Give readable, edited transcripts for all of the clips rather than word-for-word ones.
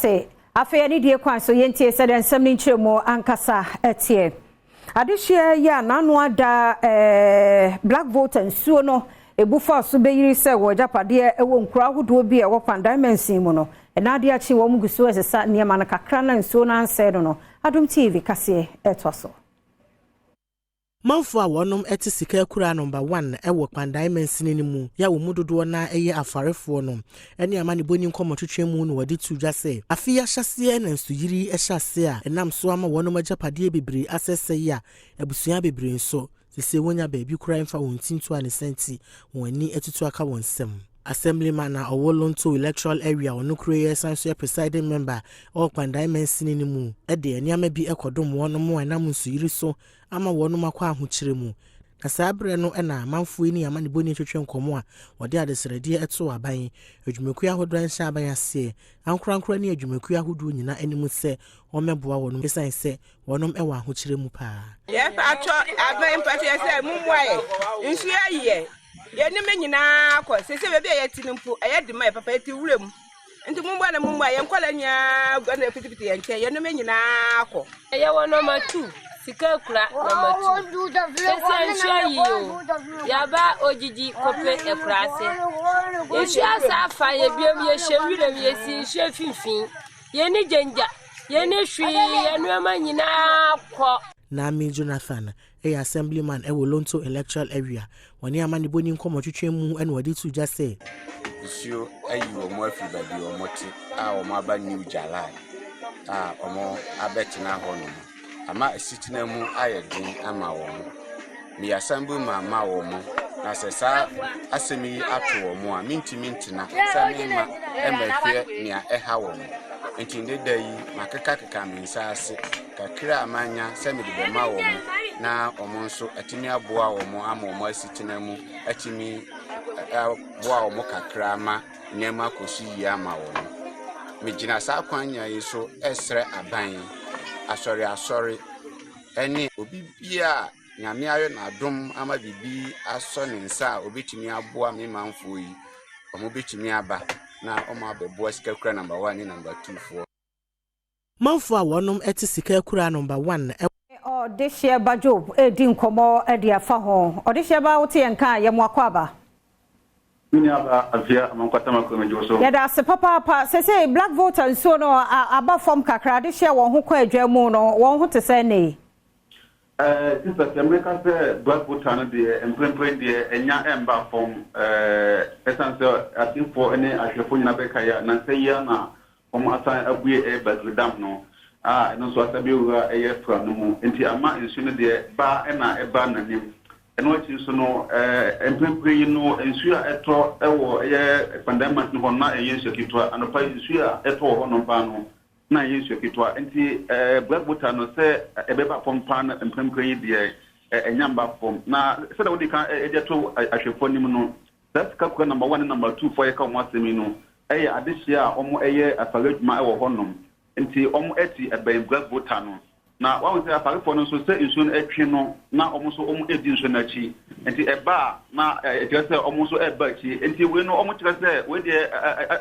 ase afa ni die kwan so yentie se den nsem ni nkyeremo ankasa etie adehye ya nanu ada Black Volta nsuo no ebufa so beyiri se wo japade ewo nkura hodo bi e wo Kpandai mansin mu no enade achi wo muguso esesa niema na kakra na nsuo na anse no Adom TV Kasee etwaso Manfo a wonom ete sika kura number 1 ewo Kpandai mansin ni mu ya wo mudodo na eye afarefo no ene amane boni nkomo twetwe mu no wadi tu dwase afi ya hyase na nsuyiri ehyase a enam so ama wonom agapade bebre asese ya abusua bebre nso sese wonya baabi kura mfa won tintu ane senti woni etutu aka won sem Assemblyman na Owolonto electoral area onu kure sanso presiding member of Kpandai mansin ni mu ede eniama bi ekodom wonom enam nsuyiri so ama wonom akwa ahokyere mu na sabre no na manfo ni amane boni twetwe nkomo a wode adesrede eto aban adwumaku ahodo nhyɛ aban ase ankorankora ni adwumaku ahodo nyina animu se omeboa wonom besan se wonom ewa ahokyere mu pa yes acho aban pati se mumwae nsu aye yene me nyina akọ sese bebe ye tinimpo eye de mai papa eti wurem nti mumwa na mumwa ye nkola nya gwa na pitipiti ye nke yene me nyina akọ eye wono ma 2 sika kura number 2 sese nshia yaba ojiji kope ekurase yeshia safa ye biom ye hwirem ye si hwe finfin ye ni jenja ye ni hwi ye nuama nyina akọ na mi Jonathan assemblyman Owolonto electoral area woni amane boni nkomo twetwe mu ene wadi tu jase isio ayi omo afi babi omoti a omo aba new jalai omo abetina hono ama esitina mu ayedin ama womo mi assemblyman ma womo na sesa asemi ato womo a mintina samima embehwe nia eha womo entinde dai makaka minsa ase kakra amanya semidi be ma womo na omo nso atimi aboa womo ama omo asitina mu atimi aboa womo kakra ma nyema kosi yi ama womo mejina sa kwanya yeso esre aban asori eni obi bia nyame ayo na adom ama bibi aso ne nsa obetimi aboa me manfo yi omo betimi aba na omo abeboa sika kura number 1 ni number 2 for manfo a wonom ete sika kura number 1 odehye ba Job edi nkomo edi afa ho odehye ba wote enka ye moakwaba mini aba afia amankwata makome joso ya da se papa sese Black Volta nso no aba form kakra odehye won ho kwa adwamu no won ho te se ne sister America say Black Volta no de emprempre de enya emba form essence I think for any ashefo nyina beka ya na say ya na omo asan abue Bedridam no eno so asabe ura eye fra no mu enti ama nsu no de ba na eba nanim eno achi so no emprempre yi no nsu a eto ewo eye Kpandai no ho na eye nsu kitwa anopa nsu a eto ho no ba no na eye nsu kitwa enti Black Volta no se ebeba form pan emprempre yi de enyamba form na se da wodi kan ejeto ahwefo nim no that's kakwa number 1 and number 2 for yeka mwasemi no eye adehye a omo eye afagadwuma ewo honom nti omo eti eben Black Volta no na wa won say afarefo no so se nsu no atwe no na omo so omo edi nsu na chi nti eba na etese omo so eba chi nti we no omo kire se we de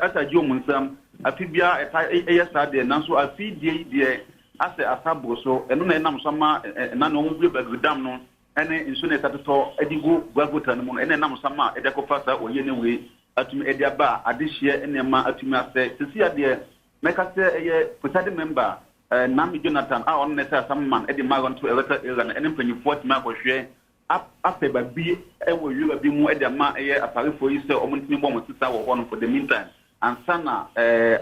asaji omo nsam afibia eta eye sade na so afidie die ase asabo so eno na enam so ma na no omo Bedridam no ene nsu na etato edigo Black Volta no mo ene enam so ma edekofasa oye ne we atumi ediaba adehye enema atumi ase sisi ade meka se eye presiding member Nami Jonathan on nessa some man edi magon to eleta ela ene mpanyifo atumi akohwe ape ba bi ewo yuba bi mu edi ma eye aparefo yi se omo ntimi bom sisa wo hono for the meantime ansana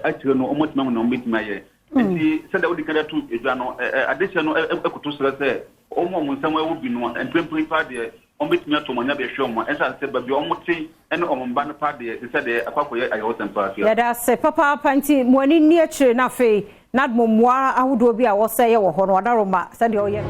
atire no omo timi no mbetimi aye nti se da wodi kada tu edwa no adehye no ekoto sere se omo nsam ewo bi no empempen pa de ombetimi atomonya be hwe omo ensa se ba bi omo ti ene omo mba no pa de se de akwakoye ayo sempa afia ya da se papa panti mwani ni akire na fe nadmomwa ahodo bi a wo se ye wo ho no wadaroma se de oye